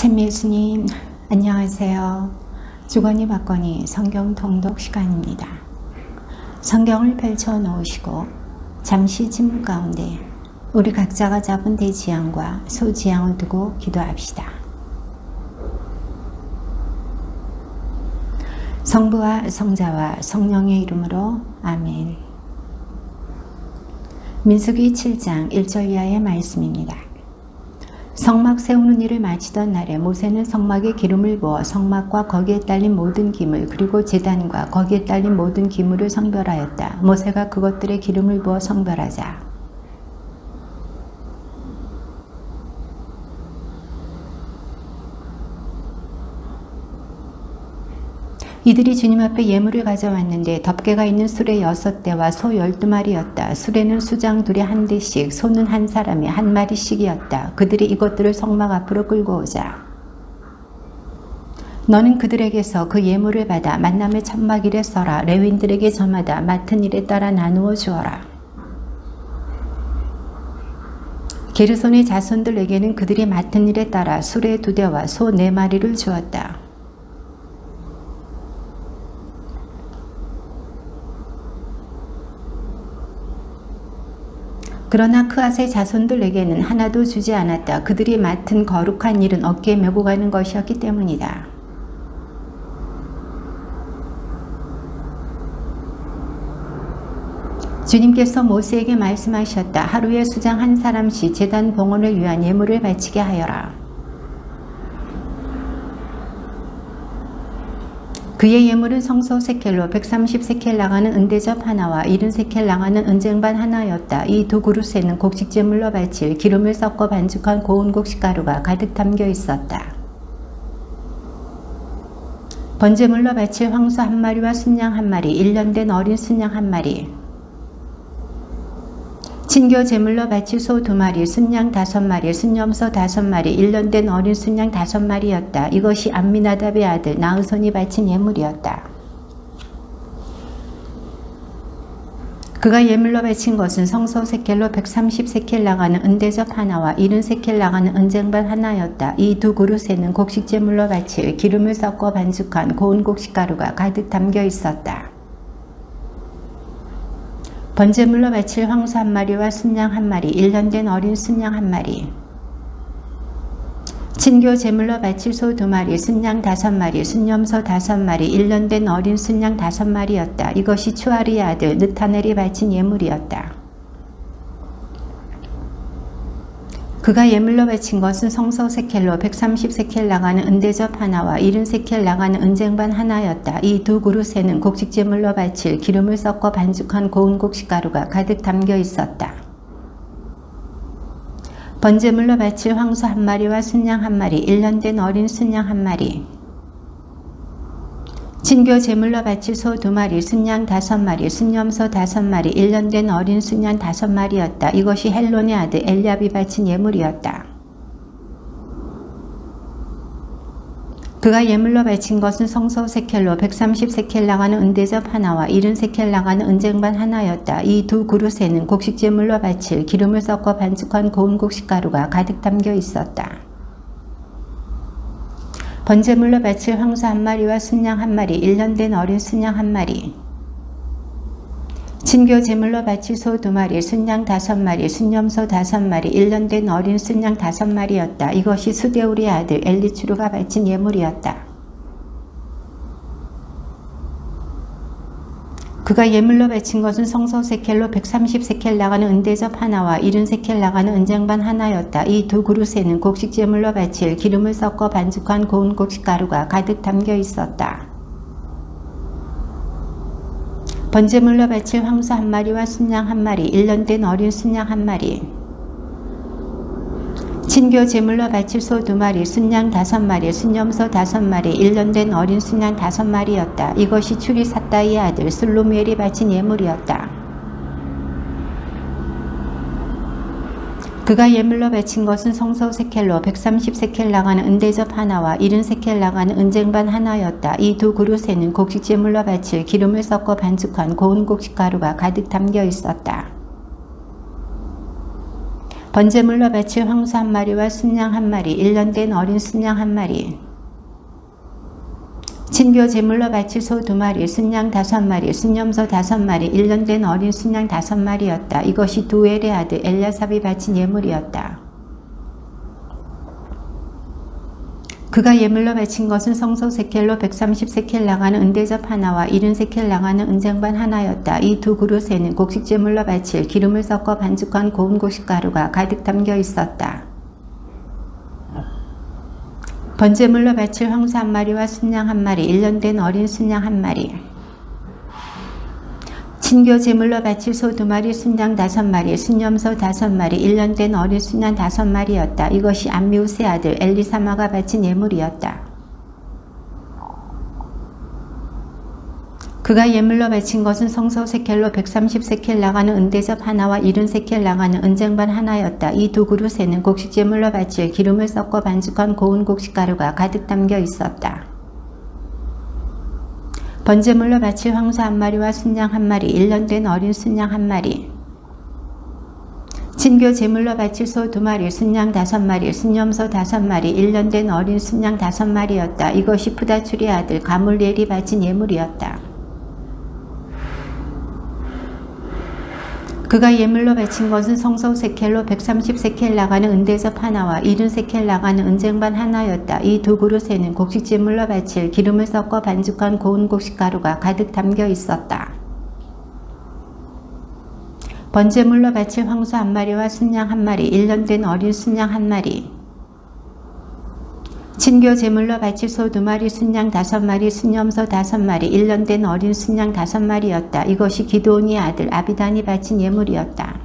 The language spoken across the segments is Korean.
참 예수님, 안녕하세요. 주거니 받거니 성경 통독 시간입니다. 성경을 펼쳐 놓으시고 잠시 침묵 가운데 우리 각자가 잡은 대지향과 소지향을 두고 기도합시다. 성부와 성자와 성령의 이름으로 아멘. 민수기 7장 1절 이하의 말씀입니다. 성막 세우는 일을 마치던 날에 모세는 성막에 기름을 부어 성막과 거기에 딸린 모든 기물 그리고 제단과 거기에 딸린 모든 기물을 성별하였다. 모세가 그것들에 기름을 부어 성별하자 이들이 주님 앞에 예물을 가져왔는데 덮개가 있는 수레 6대와 소 12마리였다. 수레는 수장 둘이 한 대씩, 소는 한 사람이 한 마리씩이었다. 그들이 이것들을 성막 앞으로 끌고 오자 너는 그들에게서 그 예물을 받아 만남의 천막일에 써라. 레위인들에게 저마다 맡은 일에 따라 나누어 주어라. 게르손의 자손들에게는 그들이 맡은 일에 따라 수레 2대와 소 4마리를 주었다. 그러나 크앗의 자손들에게는 하나도 주지 않았다. 그들이 맡은 거룩한 일은 어깨에 메고 가는 것이었기 때문이다. 주님께서 모세에게 말씀하셨다. 하루에 수장 한 사람씩 제단 봉헌을 위한 예물을 바치게 하여라. 그의 예물은 성소 세켈로 130세켈 나가는 은대접 하나와 70세켈 나가는 은쟁반 하나였다. 이 두 그릇에는 곡식제물로 바칠 기름을 섞어 반죽한 고운 곡식가루가 가득 담겨 있었다. 번제물로 바칠 황소 1마리와 순양 1마리, 1년 된 어린 순양 1마리, 친교 제물로 바칠 소 2마리, 순양 5마리, 순염소 5마리, 1년 된 어린 순양 5마리였다. 이것이 암미나답의 아들 나흐손이 바친 예물이었다. 그가 예물로 바친 것은 성소 세켈로 130세켈 나가는 은대접 하나와 70세켈 나가는 은쟁반 하나였다. 이 두 그릇에는 곡식제물로 바칠 기름을 섞어 반죽한 고운 곡식가루가 가득 담겨 있었다. 번제물로 바칠 황소 1마리와 순양 1마리, 1년 된 어린 순양 1마리, 친교 제물로 바칠 소 2마리, 순양 5마리, 순염소 5마리, 1년 된 어린 순양 5마리였다. 이것이 추아리의 아들 느타넬이 바친 예물이었다. 그가 예물로 바친 것은 성소 세켈로 130세켈 나가는 은대접 하나와 70세켈 나가는 은쟁반 하나였다. 이 두 그릇에는 곡식제물로 바칠 기름을 섞어 반죽한 고운 곡식가루가 가득 담겨 있었다. 번제물로 바칠 황소 1마리와 순양 1마리, 1년 된 어린 순양 1마리, 친교 제물로 바칠 소 2마리, 순양 5마리, 순염소 5마리, 1년 된 어린 순양 5마리였다. 이것이 헬론의 아들 엘리압이 바친 예물이었다. 그가 예물로 바친 것은 성소 세켈로 130세켈 나가는 은대접 하나와 70세켈 나가는 은쟁반 하나였다. 이 두 그릇에는 곡식제물로 바칠 기름을 섞어 반죽한 고운 곡식가루가 가득 담겨 있었다. 번제물로 바칠 황소 1마리와 순양 1마리, 1년 된 어린 순양 1마리, 친교 제물로 바칠 소 2마리, 순양 5마리, 순염소 5마리, 1년 된 어린 순양 5마리였다. 이것이 수데울의 아들 엘리추루가 바친 예물이었다. 그가 예물로 바친 것은 성소 세켈로 130세켈 나가는 은대접 하나와 70세켈 나가는 은쟁반 하나였다. 이 두 그릇에는 곡식제물로 바칠 기름을 섞어 반죽한 고운 곡식가루가 가득 담겨 있었다. 번제물로 바칠 황소 1마리와 순양 1마리, 1년 된 어린 순양 1마리, 친교 제물로 바칠 소 2마리, 순양 5마리, 순염소 5마리, 1년 된 어린 순양 5마리였다. 이것이 추리 삿다이의 아들 슬로미엘이 바친 예물이었다. 그가 예물로 바친 것은 성소 세켈로 130세켈 나가는 은대접 하나와 70세켈 나가는 은쟁반 하나였다. 이 두 그릇에는 곡식제물로 바칠 기름을 섞어 반죽한 고운 곡식가루가 가득 담겨 있었다. 번제물로 바칠 황소 한 마리와 순양 한 마리, 1년 된 어린 순양 한 마리. 친교 제물로 바칠 소 2마리, 순양 5마리, 순염소 5마리, 1년 된 어린 순양 5마리였다. 이것이 두엘의 아들 엘야삽이 바친 예물이었다. 그가 예물로 바친 것은 성소 세켈로 130세켈 나가는 은대접 하나와 70세켈 나가는 은쟁반 하나였다. 이 두 그릇에는 곡식 제물로 바칠 기름을 섞어 반죽한 고운 곡식가루가 가득 담겨 있었다. 번제물로 바칠 황소 한 마리와 순양 한 마리, 1년 된 어린 순양 한 마리. 친교 제물로 바칠 소 2마리, 순양 5마리, 순염소 5마리, 1년 된 어린 순양 5마리였다. 이것이 암미우스의 아들 엘리사마가 바친 예물이었다. 그가 예물로 바친 것은 성소 세켈로 130세켈 나가는 은대접 하나와 70세켈 나가는 은쟁반 하나였다. 이 두 그릇에는 곡식 제물로 바칠 기름을 섞어 반죽한 고운 곡식가루가 가득 담겨 있었다. 번제물로 바칠 황소 한 마리와 순양 한 마리, 1년 된 어린 순양 한 마리. 친교 제물로 바칠 소 2마리, 순양 5마리, 순염소 5마리, 1년 된 어린 순양 5마리였다. 이것이 푸다출의 아들 가물리엘이 바친 예물이었다. 그가 예물로 바친 것은 성소 세켈로 130세켈 나가는 은대접 하나와 70세켈 나가는 은쟁반 하나였다. 이 두 그릇에는 곡식 제물로 바칠 기름을 섞어 반죽한 고운 곡식가루가 가득 담겨 있었다. 번제물로 바칠 황소 한 마리와 순양 한 마리, 1년 된 어린 순양 한 마리. 친교 제물로 바칠 소 2마리, 순양 5마리, 순염소 5마리, 1년 된 어린 순양 5마리였다. 이것이 기드온의 아들 아비단이 바친 예물이었다.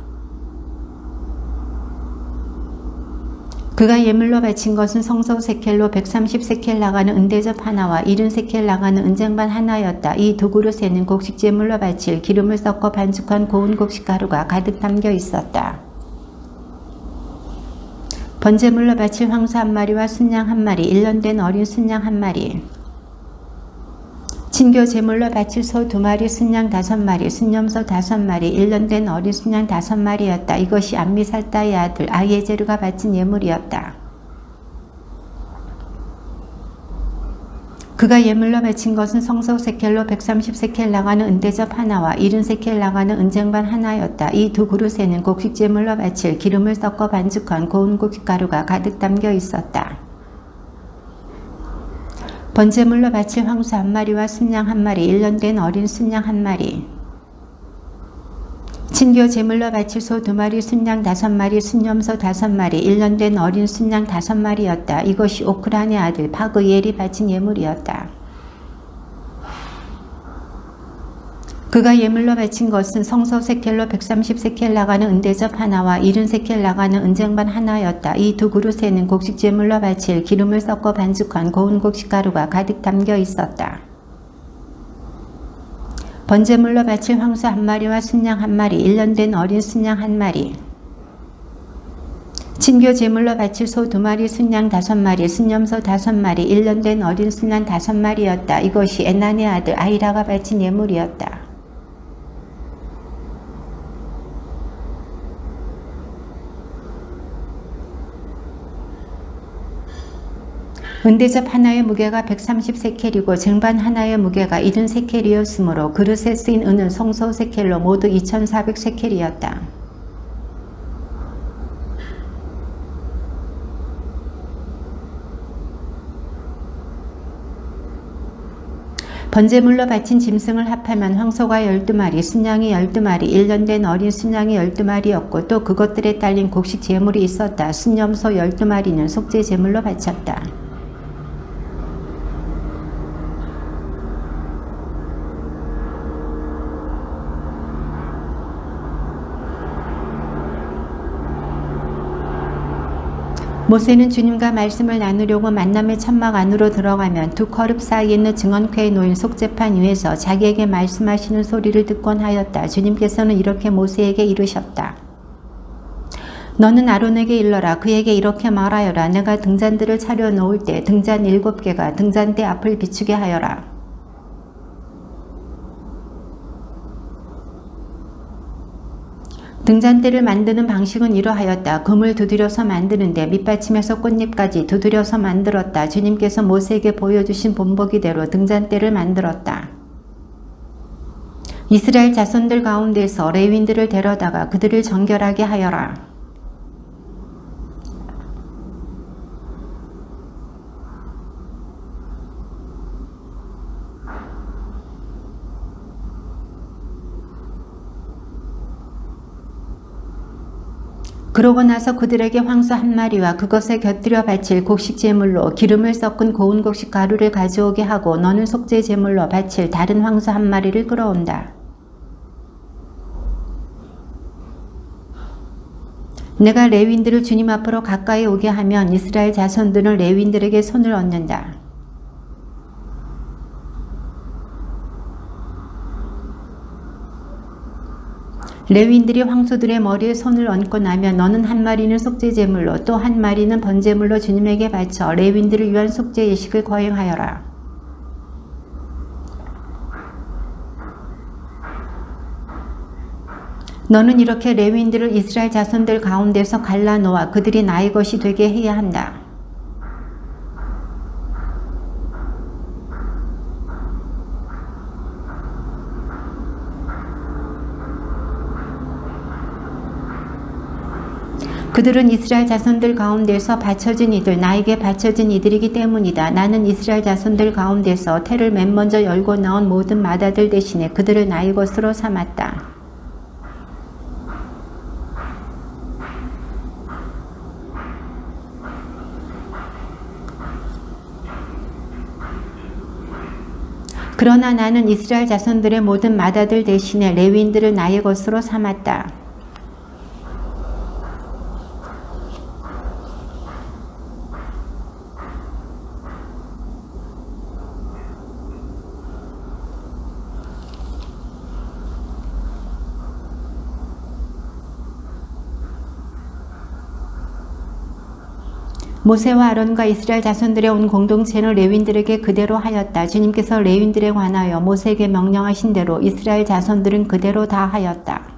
그가 예물로 바친 것은 성소 세켈로 130세켈 나가는 은대접 하나와 70세켈 나가는 은쟁반 하나였다. 이 두 그릇에는 곡식 제물로 바칠 기름을 섞어 반죽한 고운 곡식가루가 가득 담겨 있었다. 번제물로 바칠 황소 한 마리와 순양 한 마리, 1년 된 어린 순양 한 마리. 친교 제물로 바칠 소 2마리, 순양 5마리, 순염소 5마리, 1년 된 어린 순양 5마리였다. 이것이 암미살다의 아들 아히에제르가 바친 예물이었다. 그가 예물로 바친 것은 성소 세켈로 130세켈 나가는 은대접 하나와 70세켈 나가는 은쟁반 하나였다. 이 두 그릇에는 곡식 제물로 바칠 기름을 섞어 반죽한 고운 곡식가루가 가득 담겨 있었다. 번제물로 바칠 황소 한 마리와 순양 한 마리, 1년 된 어린 순양 한 마리. 친교 제물로 바칠 소 2마리, 순양 5마리, 순염소 5마리, 1년 된 어린 순양 5마리였다. 이것이 오크란의 아들 파그이엘이 바친 예물이었다. 그가 예물로 바친 것은 성소 세켈로 130세켈 나가는 은대접 하나와 70세켈 나가는 은쟁반 하나였다. 이 두 그릇에는 곡식 제물로 바칠 기름을 섞어 반죽한 고운 곡식가루가 가득 담겨 있었다. 번제물로 바칠 황소 한 마리와 순양 한 마리, 1년 된 어린 순양 한 마리. 친교 제물로 바칠 소 2마리, 순양 5마리, 순염소 5마리, 1년 된 어린 순양 5마리였다. 이것이 에난의 아들 아히라가 바친 예물이었다. 은대접 하나의 무게가 130세켈이고 쟁반 하나의 무게가 70세켈이었으므로 그릇에 쓰인 은은 성소 세켈로 모두 2400세켈이었다. 번제물로 바친 짐승을 합하면 황소가 12마리, 순양이 12마리, 1년 된 어린 순양이 12마리였고 또 그것들에 딸린 곡식 제물이 있었다. 순염소 12마리는 속죄 제물로 바쳤다. 모세는 주님과 말씀을 나누려고 만남의 천막 안으로 들어가면 두 커룹 사이에 있는 증언궤에 놓인 속죄판 위에서 자기에게 말씀하시는 소리를 듣곤 하였다. 주님께서는 이렇게 모세에게 이르셨다. 너는 아론에게 일러라. 그에게 이렇게 말하여라. 내가 등잔들을 차려 놓을 때 등잔 7개가 등잔대 앞을 비추게 하여라. 등잔대를 만드는 방식은 이러하였다. 금을 두드려서 만드는데 밑받침에서 꽃잎까지 두드려서 만들었다. 주님께서 모세에게 보여주신 본보기대로 등잔대를 만들었다. 이스라엘 자손들 가운데서 레위인들을 데려다가 그들을 정결하게 하여라. 그러고 나서 그들에게 황소 한 마리와 그것에 곁들여 바칠 곡식 제물로 기름을 섞은 고운 곡식 가루를 가져오게 하고 너는 속죄 제물로 바칠 다른 황소 한 마리를 끌어온다. 내가 레위인들을 주님 앞으로 가까이 오게 하면 이스라엘 자손들은 레위인들에게 손을 얹는다. 레위인들이 황소들의 머리에 손을 얹고 나면 너는 한 마리는 속죄 제물로 또 한 마리는 번제물로 주님에게 바쳐 레위인들을 위한 속죄 예식을 거행하여라. 너는 이렇게 레위인들을 이스라엘 자손들 가운데서 갈라놓아 그들이 나의 것이 되게 해야 한다. 그들은 이스라엘 자손들 가운데서 바쳐진 이들, 나에게 바쳐진 이들이기 때문이다. 나는 이스라엘 자손들 가운데서 태를 맨 먼저 열고 나온 모든 맏아들 대신에 그들을 나의 것으로 삼았다. 그러나 나는 이스라엘 자손들의 모든 맏아들 대신에 레위인들을 나의 것으로 삼았다. 모세와 아론과 이스라엘 자손들의 온 공동체는 레위인들에게 그대로 하였다. 주님께서 레위인들에 관하여 모세에게 명령하신 대로 이스라엘 자손들은 그대로 다 하였다.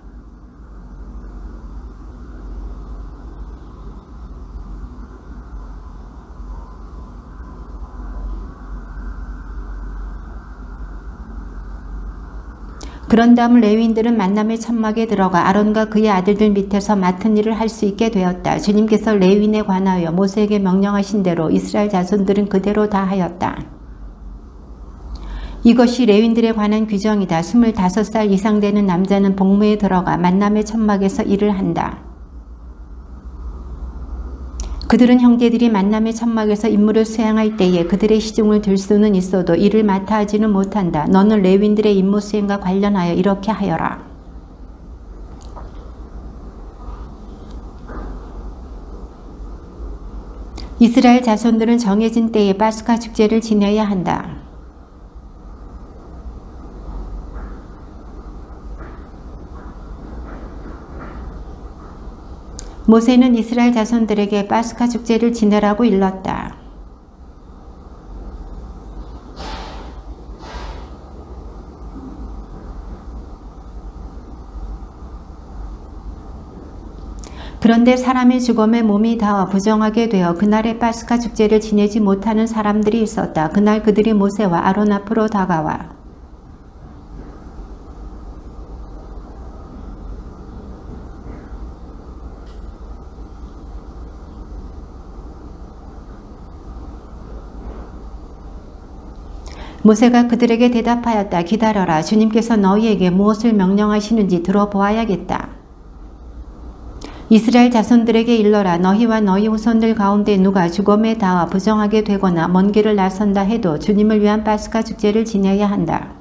그런 다음 레위인들은 만남의 천막에 들어가 아론과 그의 아들들 밑에서 맡은 일을 할 수 있게 되었다. 주님께서 레위인에 관하여 모세에게 명령하신 대로 이스라엘 자손들은 그대로 다 하였다. 이것이 레위인들에 관한 규정이다. 25살 이상 되는 남자는 복무에 들어가 만남의 천막에서 일을 한다. 그들은 형제들이 만남의 천막에서 임무를 수행할 때에 그들의 시중을 들 수는 있어도 이를 맡아 하지는 못한다. 너는 레위인들의 임무 수행과 관련하여 이렇게 하여라. 이스라엘 자손들은 정해진 때에 파스카 축제를 지내야 한다. 모세는 이스라엘 자손들에게 파스카 축제를 지내라고 일렀다. 그런데 사람의 죽음에 몸이 닿아 부정하게 되어 그날의 파스카 축제를 지내지 못하는 사람들이 있었다. 그날 그들이 모세와 아론 앞으로 다가와 모세가 그들에게 대답하였다. 기다려라. 주님께서 너희에게 무엇을 명령하시는지 들어보아야겠다. 이스라엘 자손들에게 일러라. 너희와 너희 후손들 가운데 누가 죽음에 닿아 부정하게 되거나 먼 길을 나선다 해도 주님을 위한 파스카 축제를 지내야 한다.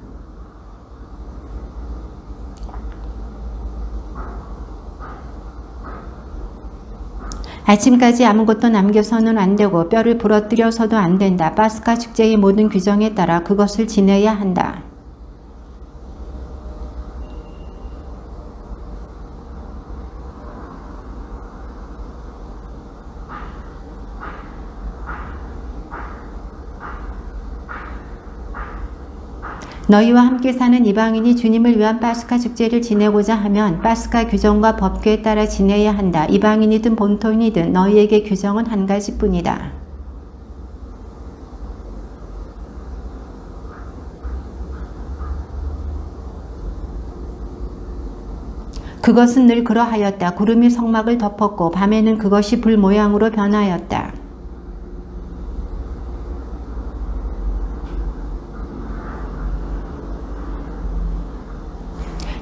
아침까지 아무것도 남겨서는 안 되고 뼈를 부러뜨려서도 안 된다. 파스카 축제의 모든 규정에 따라 그것을 지내야 한다. 너희와 함께 사는 이방인이 주님을 위한 파스카 축제를 지내고자 하면 파스카 규정과 법궤에 따라 지내야 한다. 이방인이든 본토인이든 너희에게 규정은 한 가지뿐이다. 그것은 늘 그러하였다. 구름이 성막을 덮었고 밤에는 그것이 불 모양으로 변하였다.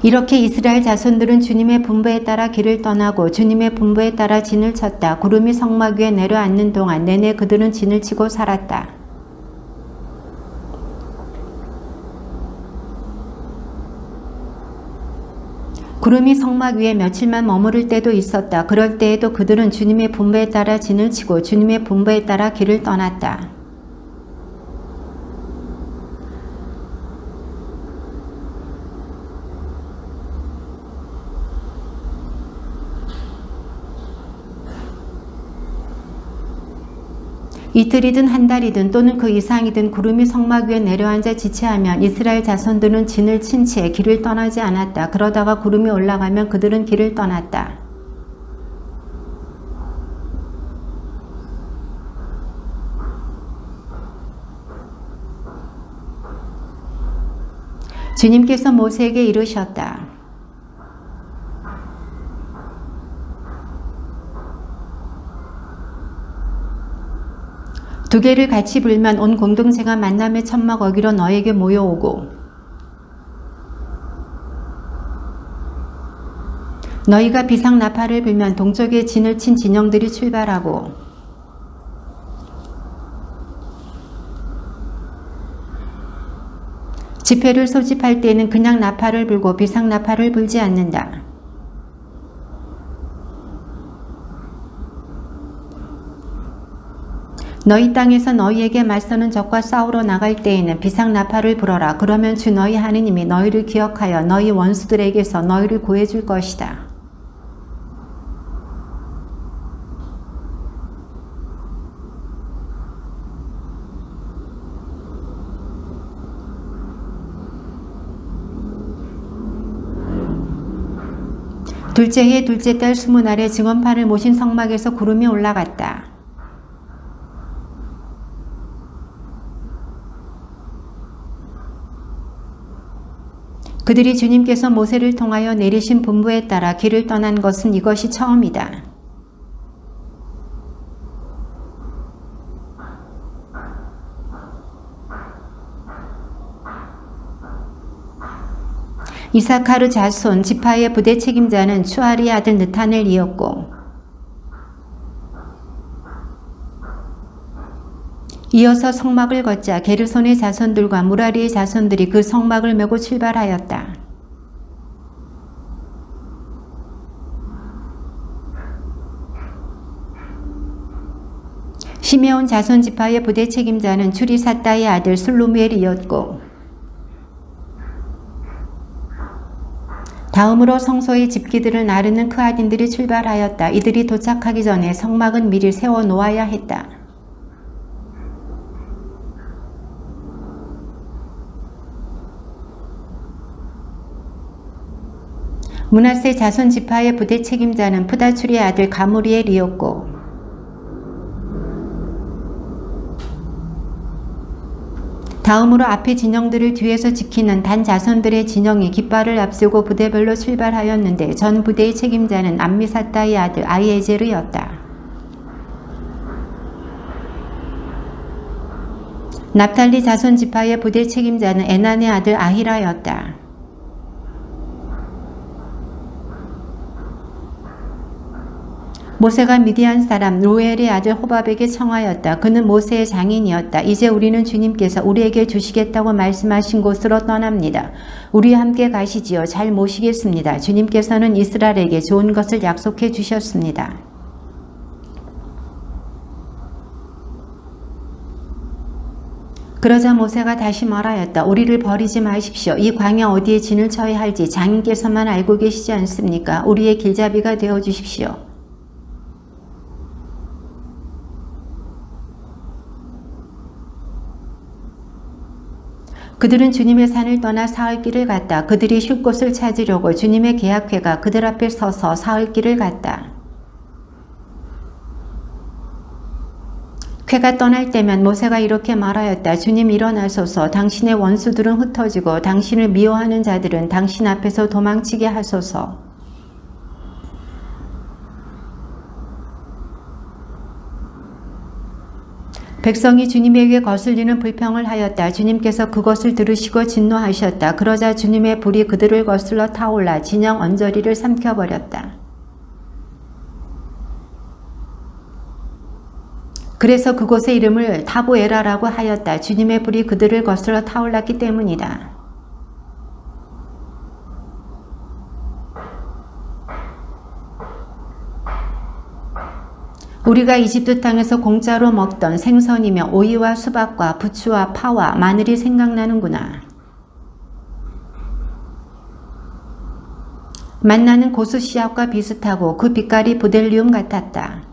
이렇게 이스라엘 자손들은 주님의 분부에 따라 길을 떠나고 주님의 분부에 따라 진을 쳤다. 구름이 성막 위에 내려앉는 동안 내내 그들은 진을 치고 살았다. 구름이 성막 위에 며칠만 머무를 때도 있었다. 그럴 때에도 그들은 주님의 분부에 따라 진을 치고 주님의 분부에 따라 길을 떠났다. 이틀이든 한 달이든 또는 그 이상이든 구름이 성막 위에 내려앉아 지체하면 이스라엘 자손들은 진을 친 채 길을 떠나지 않았다. 그러다가 구름이 올라가면 그들은 길을 떠났다. 주님께서 모세에게 이르셨다. 두 개를 같이 불면 온 공동체가 만남의 천막 어기로 너에게 모여오고 너희가 비상나팔을 불면 동쪽에 진을 친 진영들이 출발하고 집회를 소집할 때에는 그냥 나팔을 불고 비상나팔을 불지 않는다. 너희 땅에서 너희에게 맞서는 적과 싸우러 나갈 때에는 비상나팔을 불어라. 그러면 주 너희 하느님이 너희를 기억하여 너희 원수들에게서 너희를 구해줄 것이다. 둘째 해 둘째 달 20날에 증언판을 모신 성막에서 구름이 올라갔다. 그들이 주님께서 모세를 통하여 내리신 분부에 따라 길을 떠난 것은 이것이 처음이다. 이사카르 자손 지파의 부대 책임자는 추아리의 아들 느타넬이었고 이어서 성막을 걷자 게르손의 자손들과 무라리의 자손들이 그 성막을 메고 출발하였다. 시메온 자손 지파의 부대 책임자는 추리사다의 아들 슬루미엘이었고 다음으로 성소의 집기들을 나르는 크아딘들이 출발하였다. 이들이 도착하기 전에 성막은 미리 세워 놓아야 했다. 므낫세 자손 지파의 부대 책임자는 프다출의 아들 가무리엘이었고 다음으로 앞에 진영들을 뒤에서 지키는 단 자손들의 진영이 깃발을 앞세우고 부대별로 출발하였는데 전 부대의 책임자는 암미사다의 아들 아이에젤이었다. 납탈리 자손 지파의 부대 책임자는 에난의 아들 아히라였다. 모세가 미디안 사람 로엘의 아들 호밥에게 청하였다. 그는 모세의 장인이었다. 이제 우리는 주님께서 우리에게 주시겠다고 말씀하신 곳으로 떠납니다. 우리와 함께 가시지요. 잘 모시겠습니다. 주님께서는 이스라엘에게 좋은 것을 약속해 주셨습니다. 그러자 모세가 다시 말하였다. 우리를 버리지 마십시오. 이 광야 어디에 진을 쳐야 할지 장인께서만 알고 계시지 않습니까? 우리의 길잡이가 되어 주십시오. 그들은 주님의 산을 떠나 사흘 길을 갔다. 그들이 쉴 곳을 찾으려고 주님의 계약궤가 그들 앞에 서서 사흘 길을 갔다. 궤가 떠날 때면 모세가 이렇게 말하였다. 주님 일어나소서. 당신의 원수들은 흩어지고 당신을 미워하는 자들은 당신 앞에서 도망치게 하소서. 백성이 주님에게 거슬리는 불평을 하였다. 주님께서 그것을 들으시고 진노하셨다. 그러자 주님의 불이 그들을 거슬러 타올라 진영 언저리를 삼켜버렸다. 그래서 그곳의 이름을 타보에라라고 하였다. 주님의 불이 그들을 거슬러 타올랐기 때문이다. 우리가 이집트 땅에서 공짜로 먹던 생선이며 오이와 수박과 부추와 파와 마늘이 생각나는구나. 만나는 고수 씨앗과 비슷하고 그 빛깔이 부델리움 같았다.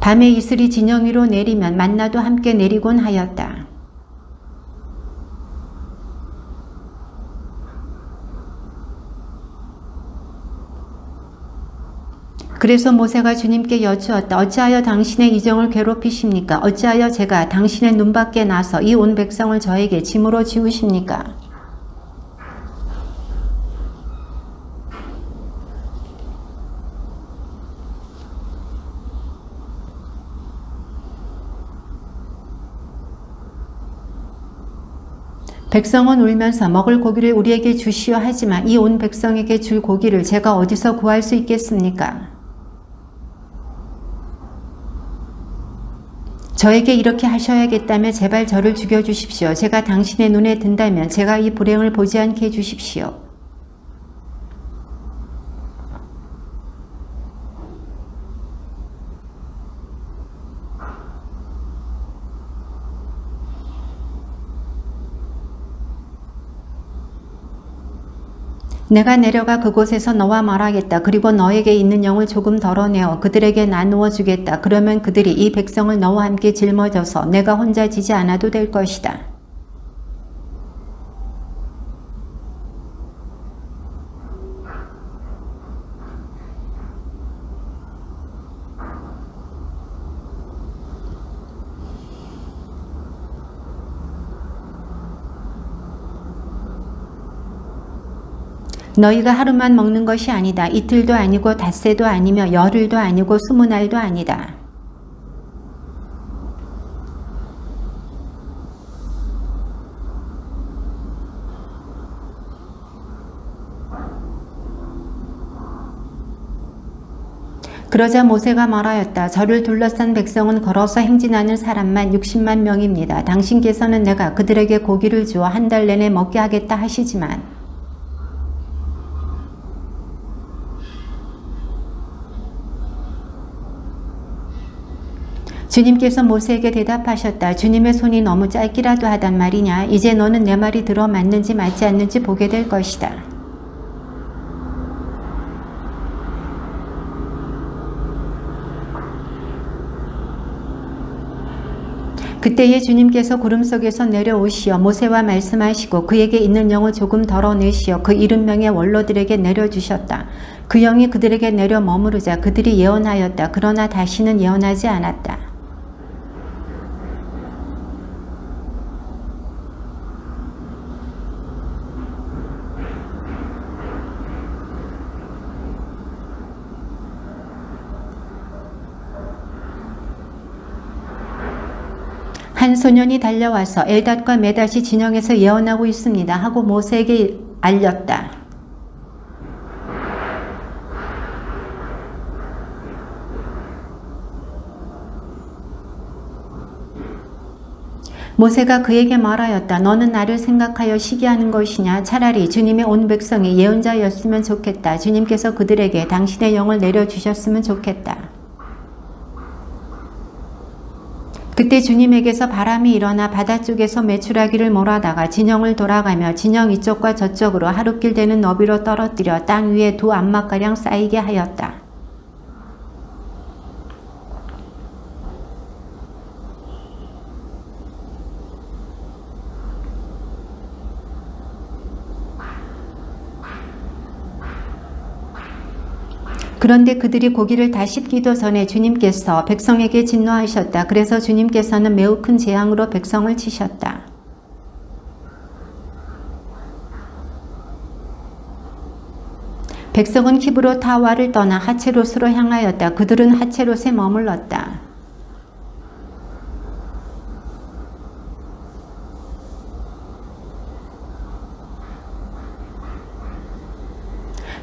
밤에 이슬이 진영 위로 내리면 만나도 함께 내리곤 하였다. 그래서 모세가 주님께 여쭈었다. 어찌하여 당신의 이정을 괴롭히십니까? 어찌하여 제가 당신의 눈밖에 나서 이 온 백성을 저에게 짐으로 지우십니까? 백성은 울면서 먹을 고기를 우리에게 주시오 하지만 이 온 백성에게 줄 고기를 제가 어디서 구할 수 있겠습니까? 저에게 이렇게 하셔야겠다며 제발 저를 죽여주십시오. 제가 당신의 눈에 든다면 제가 이 불행을 보지 않게 해주십시오. 내가 내려가 그곳에서 너와 말하겠다. 그리고 너에게 있는 영을 조금 덜어내어 그들에게 나누어 주겠다. 그러면 그들이 이 백성을 너와 함께 짊어져서 내가 혼자 지지 않아도 될 것이다. 너희가 하루만 먹는 것이 아니다. 이틀도 아니고 닷새도 아니며 열흘도 아니고 20날도 아니다. 그러자 모세가 말하였다. 저를 둘러싼 백성은 걸어서 행진하는 사람만 60만 명입니다. 당신께서는 내가 그들에게 고기를 주어 한 달 내내 먹게 하겠다 하시지만 주님께서 모세에게 대답하셨다. 주님의 손이 너무 짧기라도 하단 말이냐. 이제 너는 내 말이 들어맞는지 맞지 않는지 보게 될 것이다. 그때에 주님께서 구름 속에서 내려오시어 모세와 말씀하시고 그에게 있는 영을 조금 덜어내시어 그 70명의 원로들에게 내려주셨다. 그 영이 그들에게 내려 머무르자 그들이 예언하였다. 그러나 다시는 예언하지 않았다. 한 소년이 달려와서 엘닷과 메닷이 진영에서 예언하고 있습니다 하고 모세에게 알렸다. 모세가 그에게 말하였다. 너는 나를 생각하여 시기하는 것이냐? 차라리 주님의 온 백성이 예언자였으면 좋겠다. 주님께서 그들에게 당신의 영을 내려주셨으면 좋겠다. 그때 주님에게서 바람이 일어나 바다 쪽에서 메추라기를 몰아다가 진영을 돌아가며 진영 이쪽과 저쪽으로 하루길 되는 너비로 떨어뜨려 땅 위에 두 안막가량 쌓이게 하였다. 그런데 그들이 고기를 다 씹기도 전에 주님께서 백성에게 진노하셨다. 그래서 주님께서는 매우 큰 재앙으로 백성을 치셨다. 백성은 키브로타와를 떠나 하체롯으로 향하였다. 그들은 하체롯에 머물렀다.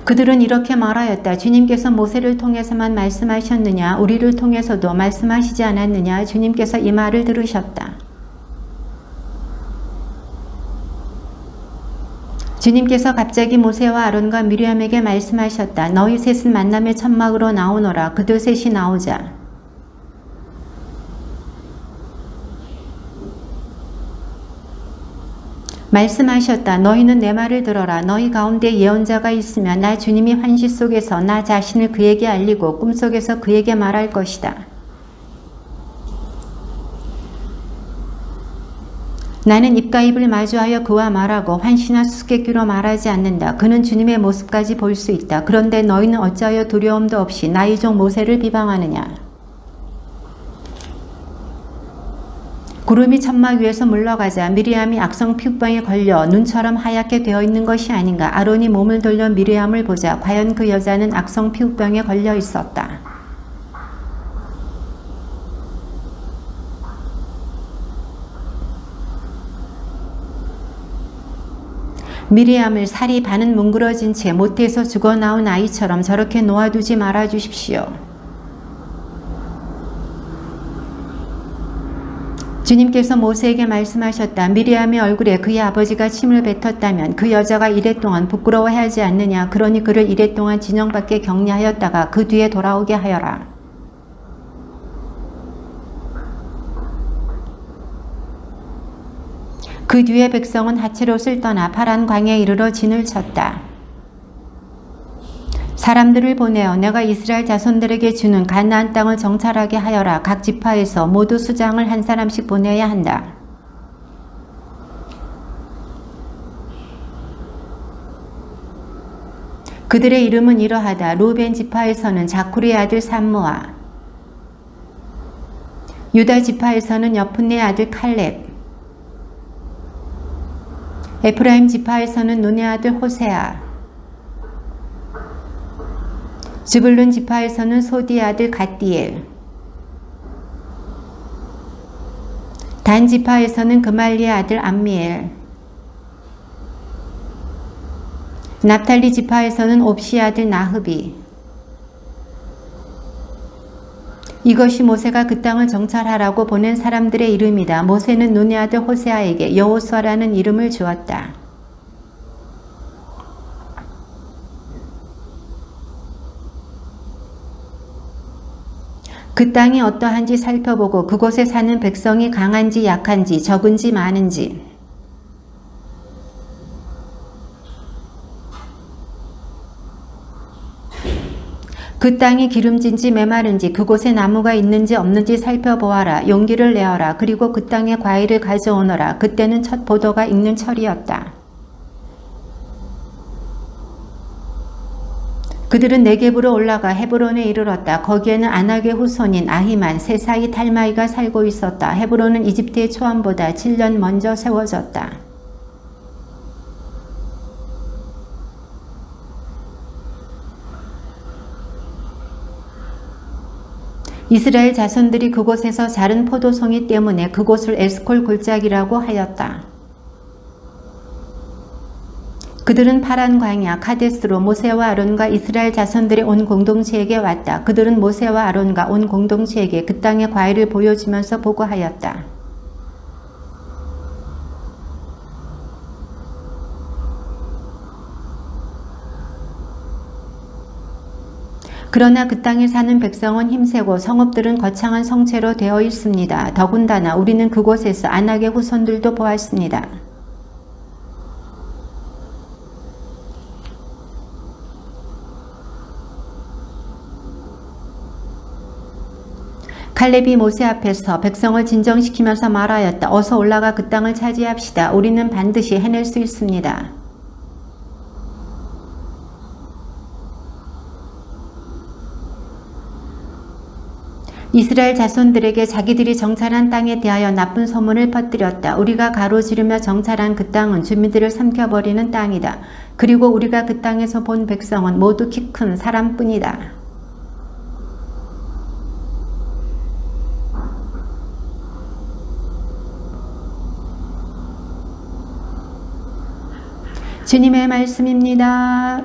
그들은 이렇게 말하였다. 주님께서 모세를 통해서만 말씀하셨느냐? 우리를 통해서도 말씀하시지 않았느냐? 주님께서 이 말을 들으셨다. 주님께서 갑자기 모세와 아론과 미리암에게 말씀하셨다. 너희 셋은 만남의 천막으로 나오너라. 그들 셋이 나오자. 말씀하셨다. 너희는 내 말을 들어라. 너희 가운데 예언자가 있으면 나 주님이 환시 속에서 나 자신을 그에게 알리고 꿈속에서 그에게 말할 것이다. 나는 입과 입을 마주하여 그와 말하고 환시나 수수께끼로 말하지 않는다. 그는 주님의 모습까지 볼 수 있다. 그런데 너희는 어찌하여 두려움도 없이 나의 종 모세를 비방하느냐. 구름이 천막 위에서 물러가자 미리암이 악성 피부병에 걸려 눈처럼 하얗게 되어 있는 것이 아닌가. 아론이 몸을 돌려 미리암을 보자 과연 그 여자는 악성 피부병에 걸려 있었다. 미리암을 살이 반은 뭉그러진 채 모태에서 죽어 나온 아이처럼 저렇게 놓아두지 말아 주십시오. 주님께서 모세에게 말씀하셨다. 미리암의 얼굴에 그의 아버지가 침을 뱉었다면 그 여자가 이랫동안 부끄러워하지 않느냐. 그러니 그를 이랫동안 진영 밖에 격리하였다가 그 뒤에 돌아오게 하여라. 그 뒤에 백성은 하체롯을 떠나 파란 광야에 이르러 진을 쳤다. 사람들을 보내어 내가 이스라엘 자손들에게 주는 가나안 땅을 정찰하게 하여라. 각 지파에서 모두 수장을 한 사람씩 보내야 한다. 그들의 이름은 이러하다. 루벤 지파에서는 자쿠리의 아들 삼무아, 유다 지파에서는 여푼네의 아들 칼렙, 에프라임 지파에서는 눈의 아들 호세아, 즈불룬 지파에서는 소디의 아들 갓디엘, 단 지파에서는 그말리의 아들 암미엘, 납탈리 지파에서는 옵시의 아들 나흐비. 이것이 모세가 그 땅을 정찰하라고 보낸 사람들의 이름이다. 모세는 눈의 아들 호세아에게 여호수아라는 이름을 주었다. 그 땅이 어떠한지 살펴보고 그곳에 사는 백성이 강한지 약한지 적은지 많은지, 그 땅이 기름진지 메마른지 그곳에 나무가 있는지 없는지 살펴보아라. 용기를 내어라. 그리고 그 땅에 과일을 가져오너라. 그때는 첫 포도가 익는 철이었다. 그들은 네겝으로 올라가 헤브론에 이르렀다. 거기에는 아낙의 후손인 아히만, 세사이 탈마이가 살고 있었다. 헤브론은 이집트의 초원보다 7년 먼저 세워졌다. 이스라엘 자손들이 그곳에서 자른 포도송이 때문에 그곳을 에스콜 골짜기라고 하였다. 그들은 파란 광야 카데스로 모세와 아론과 이스라엘 자손들이 온 공동체에게 왔다. 그들은 모세와 아론과 온 공동체에게 그 땅의 과일을 보여주면서 보고하였다. 그러나 그 땅에 사는 백성은 힘세고 성읍들은 거창한 성체로 되어 있습니다. 더군다나 우리는 그곳에서 아낙의 후손들도 보았습니다. 칼렙이 모세 앞에서 백성을 진정시키면서 말하였다. 어서 올라가 그 땅을 차지합시다. 우리는 반드시 해낼 수 있습니다. 이스라엘 자손들에게 자기들이 정찰한 땅에 대하여 나쁜 소문을 퍼뜨렸다. 우리가 가로지르며 정찰한 그 땅은 주민들을 삼켜버리는 땅이다. 그리고 우리가 그 땅에서 본 백성은 모두 키 큰 사람뿐이다. 주님의 말씀입니다.